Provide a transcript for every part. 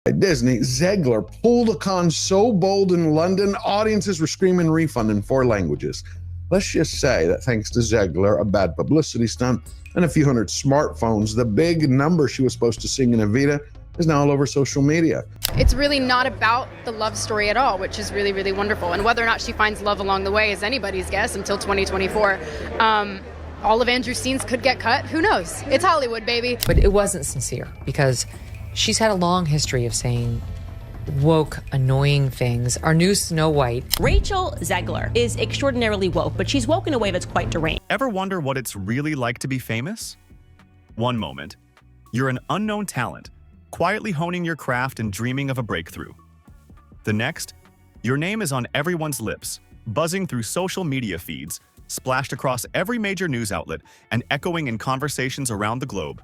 At Disney, Zegler pulled a con so bold in London, audiences were screaming refund in 4 languages. Let's just say that thanks to Zegler, a bad publicity stunt, and a few hundred smartphones, the big number she was supposed to sing in Evita is now all over social media. It's really not about the love story at all, which is really, really wonderful. And whether or not she finds love along the way is anybody's guess until 2024. All of Andrew's scenes could get cut. Who knows? It's Hollywood, baby. But it wasn't sincere because she's had a long history of saying woke, annoying things. Our new Snow White. Rachel Zegler is extraordinarily woke, but she's woke in a way that's quite deranged. Ever wonder what it's really like to be famous? One moment, you're an unknown talent, quietly honing your craft and dreaming of a breakthrough. The next, your name is on everyone's lips, buzzing through social media feeds, splashed across every major news outlet, and echoing in conversations around the globe.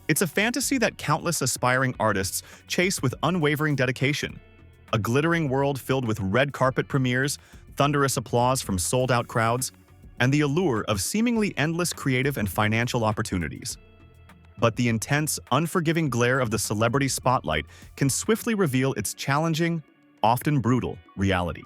It's a fantasy that countless aspiring artists chase with unwavering dedication. A glittering world filled with red carpet premieres, thunderous applause from sold-out crowds, and the allure of seemingly endless creative and financial opportunities. But the intense, unforgiving glare of the celebrity spotlight can swiftly reveal its challenging, often brutal, reality.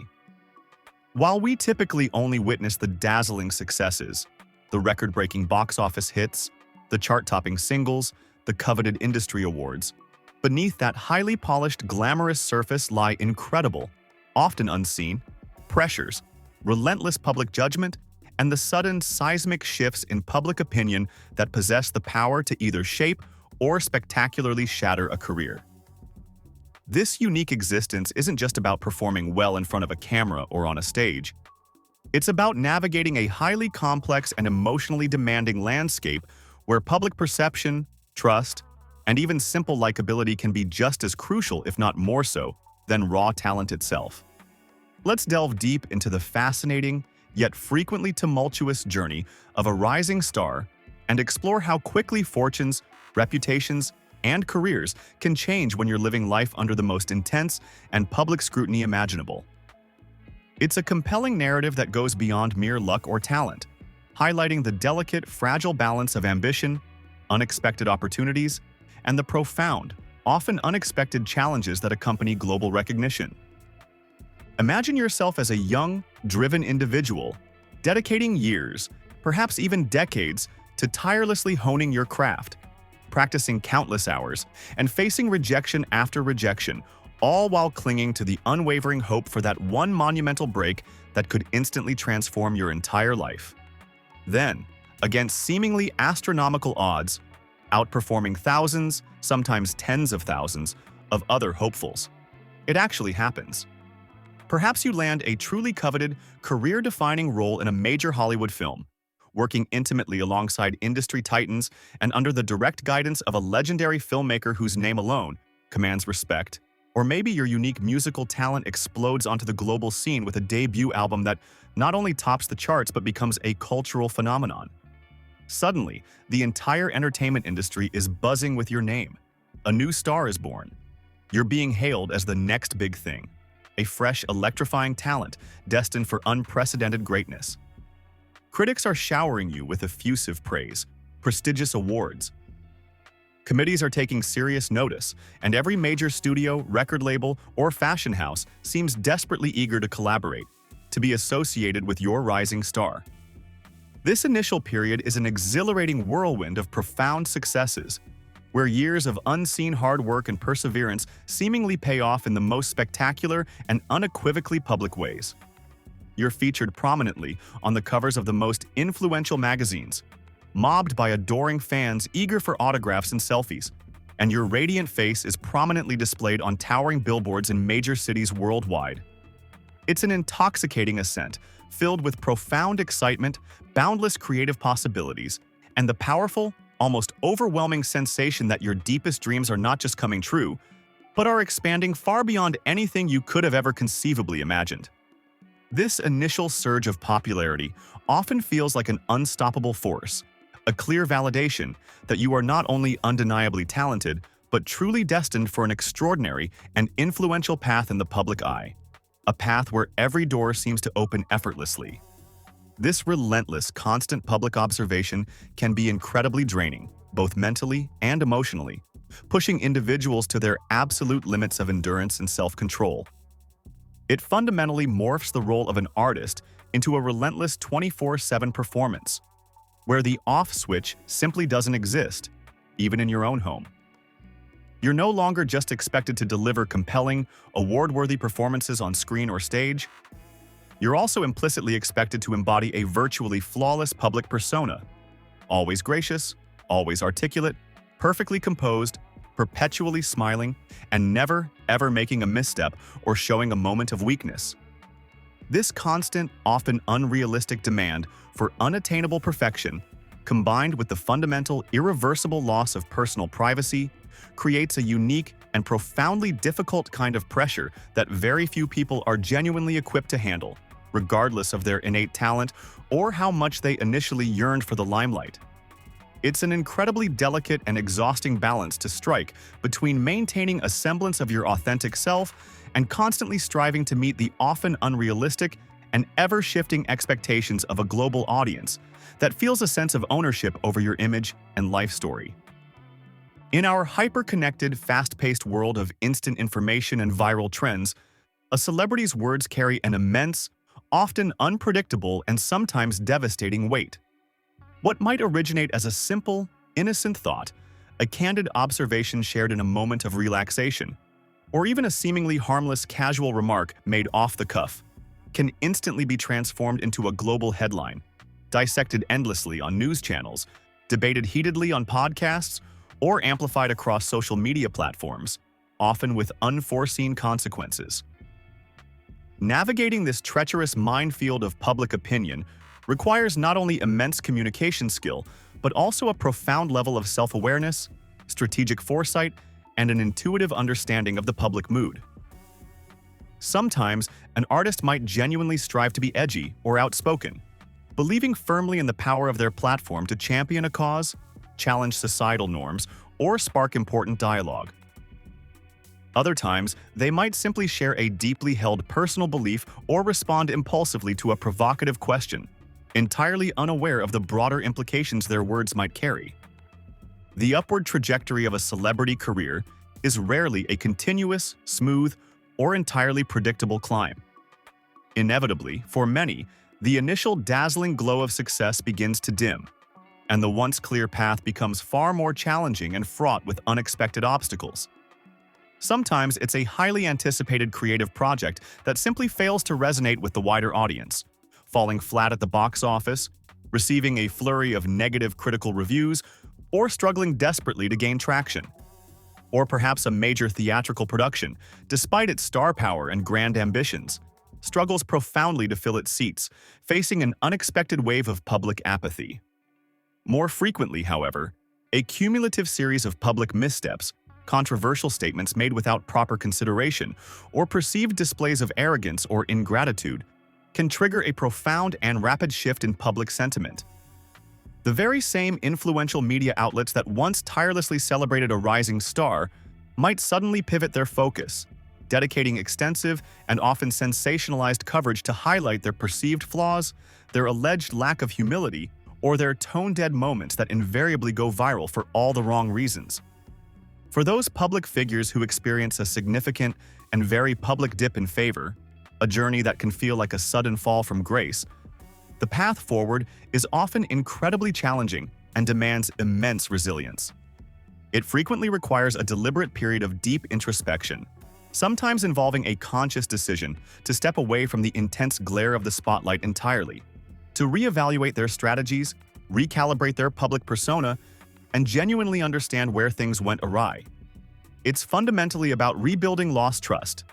While we typically only witness the dazzling successes, the record-breaking box office hits, the chart-topping singles, the coveted industry awards, beneath that highly polished, glamorous surface lie incredible, often unseen, pressures, relentless public judgment, and the sudden seismic shifts in public opinion that possess the power to either shape or spectacularly shatter a career. This unique existence isn't just about performing well in front of a camera or on a stage. It's about navigating a highly complex and emotionally demanding landscape where public perception, trust, and even simple likability can be just as crucial, if not more so, than raw talent itself. Let's delve deep into the fascinating, yet frequently tumultuous journey of a rising star and explore how quickly fortunes, reputations, and careers can change when you're living life under the most intense and public scrutiny imaginable. It's a compelling narrative that goes beyond mere luck or talent, highlighting the delicate, fragile balance of ambition, unexpected opportunities, and the profound, often unexpected challenges that accompany global recognition. Imagine yourself as a young, driven individual, dedicating years, perhaps even decades, to tirelessly honing your craft, practicing countless hours, and facing rejection after rejection, all while clinging to the unwavering hope for that one monumental break that could instantly transform your entire life. Then, against seemingly astronomical odds, outperforming thousands, sometimes tens of thousands, of other hopefuls, it actually happens. Perhaps you land a truly coveted, career-defining role in a major Hollywood film, working intimately alongside industry titans and under the direct guidance of a legendary filmmaker whose name alone commands respect. Or maybe your unique musical talent explodes onto the global scene with a debut album that not only tops the charts but becomes a cultural phenomenon. Suddenly, the entire entertainment industry is buzzing with your name. A new star is born. You're being hailed as the next big thing, a fresh, electrifying talent destined for unprecedented greatness. Critics are showering you with effusive praise, prestigious awards. Committees are taking serious notice, and every major studio, record label, or fashion house seems desperately eager to collaborate, to be associated with your rising star. This initial period is an exhilarating whirlwind of profound successes, where years of unseen hard work and perseverance seemingly pay off in the most spectacular and unequivocally public ways. You're featured prominently on the covers of the most influential magazines, mobbed by adoring fans eager for autographs and selfies, and your radiant face is prominently displayed on towering billboards in major cities worldwide. It's an intoxicating ascent, filled with profound excitement, boundless creative possibilities, and the powerful, almost overwhelming sensation that your deepest dreams are not just coming true, but are expanding far beyond anything you could have ever conceivably imagined. This initial surge of popularity often feels like an unstoppable force, a clear validation that you are not only undeniably talented, but truly destined for an extraordinary and influential path in the public eye, a path where every door seems to open effortlessly. This relentless, constant public observation can be incredibly draining, both mentally and emotionally, pushing individuals to their absolute limits of endurance and self-control. It fundamentally morphs the role of an artist into a relentless 24/7 performance, where the off switch simply doesn't exist, even in your own home. You're no longer just expected to deliver compelling, award-worthy performances on screen or stage. You're also implicitly expected to embody a virtually flawless public persona, always gracious, always articulate, perfectly composed, perpetually smiling, and never, ever making a misstep or showing a moment of weakness. This constant, often unrealistic demand for unattainable perfection, combined with the fundamental, irreversible loss of personal privacy, creates a unique and profoundly difficult kind of pressure that very few people are genuinely equipped to handle, regardless of their innate talent or how much they initially yearned for the limelight. It's an incredibly delicate and exhausting balance to strike between maintaining a semblance of your authentic self and constantly striving to meet the often unrealistic and ever-shifting expectations of a global audience that feels a sense of ownership over your image and life story. In our hyper-connected, fast-paced world of instant information and viral trends, a celebrity's words carry an immense, often unpredictable and sometimes devastating weight. What might originate as a simple, innocent thought, a candid observation shared in a moment of relaxation, or even a seemingly harmless casual remark made off the cuff, can instantly be transformed into a global headline, dissected endlessly on news channels, debated heatedly on podcasts, or amplified across social media platforms, often with unforeseen consequences. Navigating this treacherous minefield of public opinion requires not only immense communication skill, but also a profound level of self-awareness, strategic foresight, and an intuitive understanding of the public mood. Sometimes, an artist might genuinely strive to be edgy or outspoken, believing firmly in the power of their platform to champion a cause, challenge societal norms, or spark important dialogue. Other times, they might simply share a deeply held personal belief or respond impulsively to a provocative question, entirely unaware of the broader implications their words might carry. The upward trajectory of a celebrity career is rarely a continuous, smooth, or entirely predictable climb. Inevitably, for many, the initial dazzling glow of success begins to dim, and the once clear path becomes far more challenging and fraught with unexpected obstacles. Sometimes it's a highly anticipated creative project that simply fails to resonate with the wider audience, falling flat at the box office, receiving a flurry of negative critical reviews, or struggling desperately to gain traction. Or perhaps a major theatrical production, despite its star power and grand ambitions, struggles profoundly to fill its seats, facing an unexpected wave of public apathy. More frequently, however, a cumulative series of public missteps, controversial statements made without proper consideration, or perceived displays of arrogance or ingratitude can trigger a profound and rapid shift in public sentiment. The very same influential media outlets that once tirelessly celebrated a rising star might suddenly pivot their focus, dedicating extensive and often sensationalized coverage to highlight their perceived flaws, their alleged lack of humility, or their tone-dead moments that invariably go viral for all the wrong reasons. For those public figures who experience a significant and very public dip in favor, a journey that can feel like a sudden fall from grace, the path forward is often incredibly challenging and demands immense resilience. It frequently requires a deliberate period of deep introspection, sometimes involving a conscious decision to step away from the intense glare of the spotlight entirely, to reevaluate their strategies, recalibrate their public persona, and genuinely understand where things went awry. It's fundamentally about rebuilding lost trust,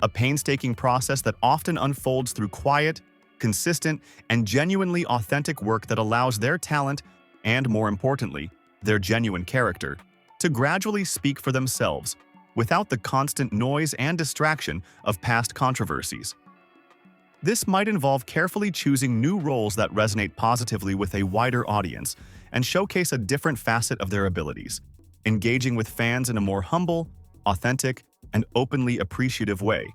a painstaking process that often unfolds through quiet, consistent, and genuinely authentic work that allows their talent, and more importantly, their genuine character, to gradually speak for themselves without the constant noise and distraction of past controversies. This might involve carefully choosing new roles that resonate positively with a wider audience and showcase a different facet of their abilities, engaging with fans in a more humble, authentic, and openly appreciative way,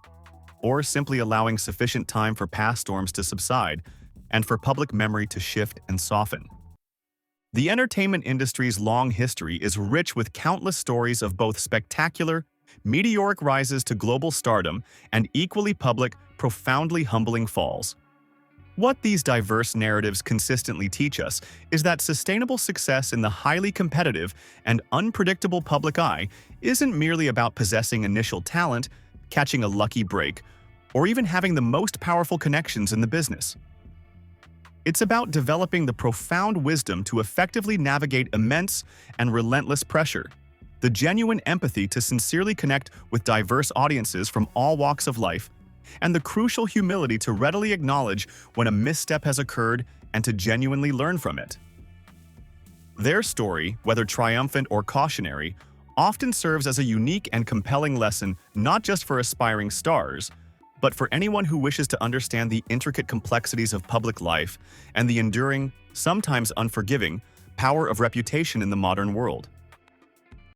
or simply allowing sufficient time for past storms to subside and for public memory to shift and soften. The entertainment industry's long history is rich with countless stories of both spectacular, meteoric rises to global stardom and equally public, profoundly humbling falls. What these diverse narratives consistently teach us is that sustainable success in the highly competitive and unpredictable public eye isn't merely about possessing initial talent, catching a lucky break, or even having the most powerful connections in the business. It's about developing the profound wisdom to effectively navigate immense and relentless pressure, the genuine empathy to sincerely connect with diverse audiences from all walks of life, and the crucial humility to readily acknowledge when a misstep has occurred and to genuinely learn from it. Their story, whether triumphant or cautionary, often serves as a unique and compelling lesson not just for aspiring stars, but for anyone who wishes to understand the intricate complexities of public life and the enduring, sometimes unforgiving, power of reputation in the modern world.